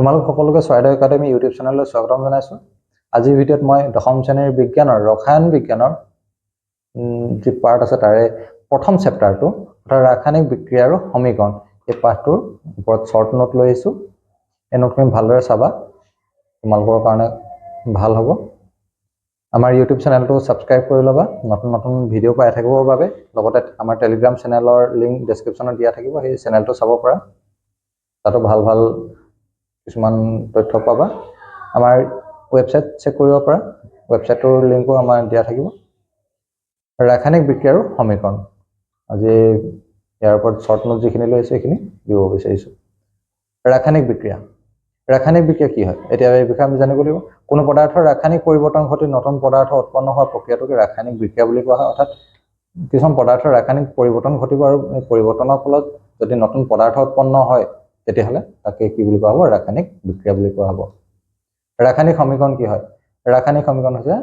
তোমালোক সকলোকে Charaideo academy YouTube চেনেললৈ স্বাগতম জনাইছোঁ। আজিৰ ভিডিঅ'ত মই দশম শ্ৰেণীৰ বিজ্ঞানৰ ৰসায়ন বিজ্ঞানৰ যি পাৰ্ট আছে তাৰে প্ৰথম চেপ্টাৰটো অৰ্থাৎ ৰাসায়নিক বিক্ৰিয়া আৰু সমীকৰণ এই পাঠটোৰ ওপৰত শ্বৰ্ট নোট লৈ আহিছোঁ। এই নোটখিনি ভালদৰে চাবা, তোমালোকৰ কাৰণে ভাল হ'ব। আমাৰ ইউটিউব চেনেলটো ছাবস্ক্ৰাইব কৰি ল'বা নতুন নতুন ভিডিঅ' পাই থাকিবৰ বাবে। লগতে আমাৰ টেলিগ্ৰাম চেনেলৰ লিংক ডেছক্ৰিপশ্যনত দিয়া থাকিব, সেই চেনেলটো চাব পাৰা। তাতো ভাল ভাল কিছুমান তথ্য পাবা। আমাৰ ৱেবছাইট চেক কৰিব পাৰা, ৱেবছাইটৰ লিংকো আমাৰ দিয়া থাকিব। ৰাসায়নিক বিক্ৰিয়া আৰু সমীকৰণ আজি ইয়াৰ ওপৰত শ্বৰ্ট নোট যিখিনি লৈ আছে সেইখিনি দিব বিচাৰিছোঁ। ৰাসায়নিক বিক্ৰিয়া কি হয় এতিয়া এই বিষয়ে আমি জানিব লাগিব। কোনো পদাৰ্থৰ ৰাসায়নিক পৰিৱৰ্তন ঘটি নতুন পদাৰ্থ উৎপন্ন হোৱা প্ৰক্ৰিয়াটোকে ৰাসায়নিক বিক্ৰিয়া বুলি কোৱা হয়। অৰ্থাৎ কিছুমান পদাৰ্থৰ ৰাসায়নিক পৰিৱৰ্তন ঘটিব আৰু এই পৰিৱৰ্তনৰ ফলত যদি নতুন পদাৰ্থ উৎপন্ন হয় তেতিয়াহ'লে তাকে কি বুলি কোৱা হ'ব? ৰাসায়নিক বিক্ৰিয়া বুলি কোৱা হ'ব। ৰাসায়নিক সমীকৰণ কি হয়? ৰাসায়নিক সমীকৰণ হৈছে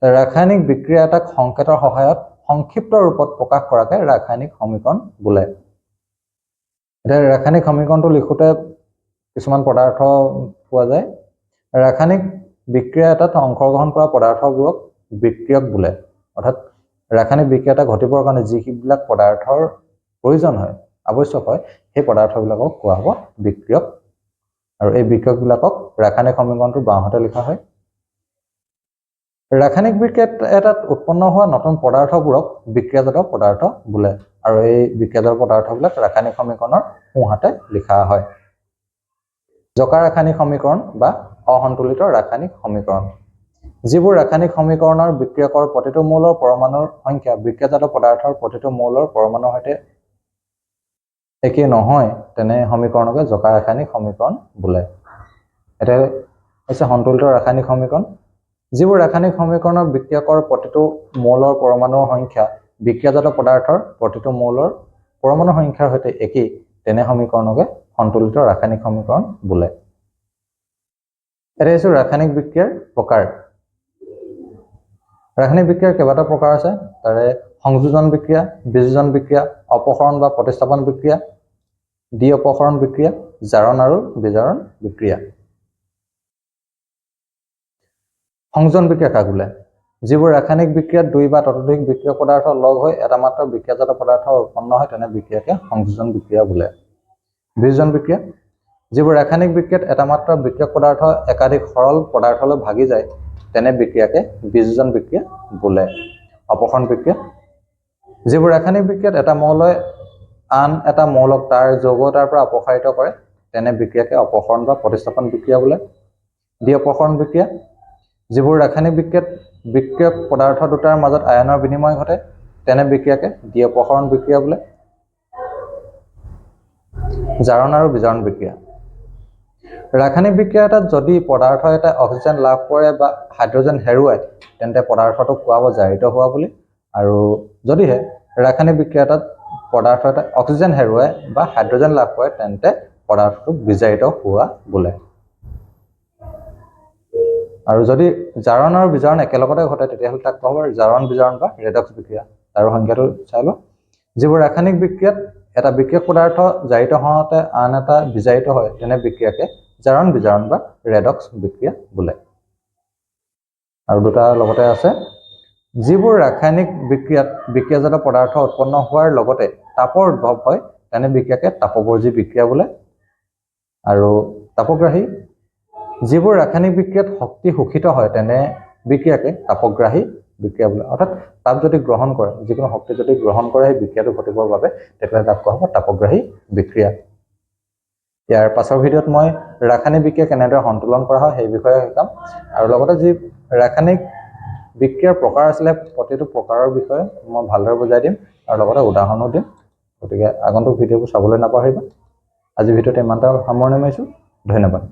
ৰাসায়নিক বিক্ৰিয়া এটাক সংকেতৰ সহায়ত সংক্ষিপ্ত ৰূপত প্ৰকাশ কৰাকে ৰাসায়নিক সমীকৰণ বোলে। এতিয়া ৰাসায়নিক সমীকৰণটো লিখোঁতে কিছুমান পদাৰ্থ পোৱা যায়। ৰাসায়নিক বিক্ৰিয়া এটাত অংশগ্ৰহণ কৰা পদাৰ্থবোৰক বিক্ৰিয়ক বোলে। অৰ্থাৎ ৰাসায়নিক বিক্ৰিয়া এটা ঘটিবৰ কাৰণে যিবিলাক পদাৰ্থৰ প্ৰয়োজন হয়, আৱশ্যক হয়, সেই পদাৰ্থবিলাকক কোৱা হ'ব বিক্ৰিয়ক। আৰু এই বিক্ৰিয়কবিলাকক ৰাসায়নিক সমীকৰণটোৰ বাওঁহাতে লিখা হয়। ৰাসায়নিক বিক্ৰিয়াত এটাত উৎপন্ন হোৱা নতুন পদাৰ্থবোৰক বিক্ৰিয়াজাত পদাৰ্থ বোলে। আৰু এই বিক্ৰিয়াজাত পদাৰ্থবিলাক ৰাসায়নিক সমীকৰণৰ সোঁহাতে লিখা হয়। জকা ৰাসায়নিক সমীকৰণ বা অসন্তুলিত ৰাসায়নিক সমীকৰণ। যিবোৰ ৰাসায়নিক সমীকৰণৰ বিক্ৰিয়কৰ প্ৰতিটো মৌলৰ পৰমাণুৰ সংখ্যা বিক্ৰিয়াজাত পদাৰ্থৰ প্ৰতিটো মৌলৰ পৰমাণুৰ সৈতে একেই নহয় তেনে সমীকৰণকে জকা ৰাসায়নিক সমীকৰণ বোলে। এটা হৈছে সন্তুলিত ৰাসায়নিক সমীকৰণ। যিবোৰ ৰাসায়নিক সমীকৰণৰ বিক্ৰিয়কৰ প্ৰতিটো মৌলৰ পৰমাণুৰ সংখ্যা বিক্ৰিয়াজাত পদাৰ্থৰ প্ৰতিটো মৌলৰ পৰমাণু সংখ্যাৰ সৈতে একেই তেনে সমীকৰণকে সন্তুলিত ৰাসায়নিক সমীকৰণ বোলে। এটা হৈছে ৰাসায়নিক বিক্ৰিয়াৰ প্ৰকাৰ। ৰাসায়নিক বিক্ৰিয়াৰ কেইবাটাও প্ৰকাৰ আছে। তাৰে সংযোজন বিক্ৰিয়া, বিযোজন বিক্ৰিয়া, অপসৰণ বা প্ৰতিস্থাপন বিক্ৰিয়া, দ্বি অপসৰণ বিক্ৰিয়া, জাৰণ আৰু বিজাৰণ বিক্ৰিয়া। সংযোজন বিক্ৰিয়া কাক বোলে? যিবোৰ ৰাসায়নিক বিক্ৰিয়াত দুই বা ততোধিক বিক্ৰিয়ক পদাৰ্থ লগ হৈ এটা মাত্ৰ বিক্ৰিয়াজাত পদাৰ্থ উৎপন্ন হয় তেনে বিক্ৰিয়াকে সংযোজন বিক্ৰিয়া বোলে। বিযোজন বিক্ৰিয়া, যিবোৰ ৰাসায়নিক বিক্ৰিয়াত এটা মাত্ৰ বিক্ৰিয়ক পদাৰ্থ একাধিক সৰল পদাৰ্থলৈ ভাগি যায় তেনে বিক্ৰিয়াকে বিযোজন বিক্ৰিয়া বোলে। অপসৰণ বিক্ৰিয়া, যিবোৰ ৰাসায়নিক বিক্ৰিয়াত এটা মৌলই আন এটা মৌলক তাৰ যৌগ এটাৰ পৰা অপসাৰিত কৰে তেনে বিক্ৰিয়াকে অপসৰণ বা প্ৰতিস্থাপন বিক্ৰিয়া বোলে। দ্বি অপসৰণ বিক্ৰিয়া, যিবোৰ ৰাসায়নিক বিক্ৰিয়াত বিক্ৰিয়ক পদাৰ্থ দুটাৰ মাজত আয়নৰ বিনিময় ঘটে তেনে বিক্ৰিয়াকে দ্বি অপসৰণ বিক্ৰিয়া বোলে। জাৰণ আৰু বিজাৰণ বিক্ৰিয়া, ৰাসায়নিক বিক্ৰিয়া এটাত যদি পদাৰ্থ এটাই অক্সিজেন লাভ কৰে বা হাইড্ৰজেন হেৰুৱায় তেন্তে পদাৰ্থটোক কোৱা হ'ব জাৰিত হোৱা বুলি। আৰু যদিহে ৰাসায়নিক বিক্ৰিয়া এটাত পদাৰ্থ এটাই অক্সিজেন হেৰুৱায় বা হাইড্ৰজেন লাভ কৰে তেন্তে পদাৰ্থটোক বিজাৰিত হোৱা বোলে। আৰু যদি জাৰণ আৰু বিজাৰণ একেলগতে ঘটে তেতিয়াহ'লে তাক কোৱা হ'ব জাৰণ বিজাৰণ বা ৰেডক্স বিক্ৰিয়া। তাৰ সংজ্ঞাটো চাই লওঁ। যিবোৰ ৰাসায়নিক বিক্ৰিয়াত এটা বিক্ৰিয়ক পদাৰ্থ জাৰিত হওঁতে আন এটা বিজাৰিত হয় তেনে বিক্ৰিয়াকে জাৰণ বিজাৰণ বা ৰেডক্স বিক্ৰিয়া বোলে। আৰু দুটা লগতে আছে, যিবোৰ ৰাসায়নিক বিক্ৰিয়াত বিক্ৰিয়াজাত পদাৰ্থ উৎপন্ন হোৱাৰ লগতে তাপৰ উদ্ভৱ হয় তেনে বিক্ৰিয়াকে তাপবৰ্জী বিক্ৰিয়া বোলে। আৰু তাপগ্ৰাহী, যিবোৰ ৰাসায়নিক বিক্ৰিয়াত শক্তি শোষিত হয় তেনে বিক্ৰিয়াকে তাপগ্ৰাহী বিক্ৰিয়া বোলে। অৰ্থাৎ তাপ যদি গ্ৰহণ কৰে, যিকোনো শক্তি যদি গ্ৰহণ কৰে সেই বিক্ৰিয়াটো ঘটিবৰ বাবে তেতিয়াহ'লে তাক কোৱা হ'ব তাপগ্ৰাহী বিক্ৰিয়া। ইয়াৰ পাছৰ ভিডিঅ'ত মই ৰাসায়নিক বিক্ৰিয়া কেনেদৰে সন্তুলন কৰা হয় সেই বিষয়ে শিকাম। আৰু লগতে যি ৰাসায়নিক বিক্ৰিয়াৰ প্ৰকাৰ আছিলে প্ৰতিটো প্ৰকাৰৰ বিষয়ে মই ভালদৰে বুজাই দিম আৰু লগতে উদাহৰণো দিম। গতিকে আগন্তুক ভিডিঅ'বোৰ চাবলৈ নাপাহৰিবা। আজিৰ ভিডিঅ'ত ইমানটা সামৰণি মাৰিছোঁ। ধন্যবাদ।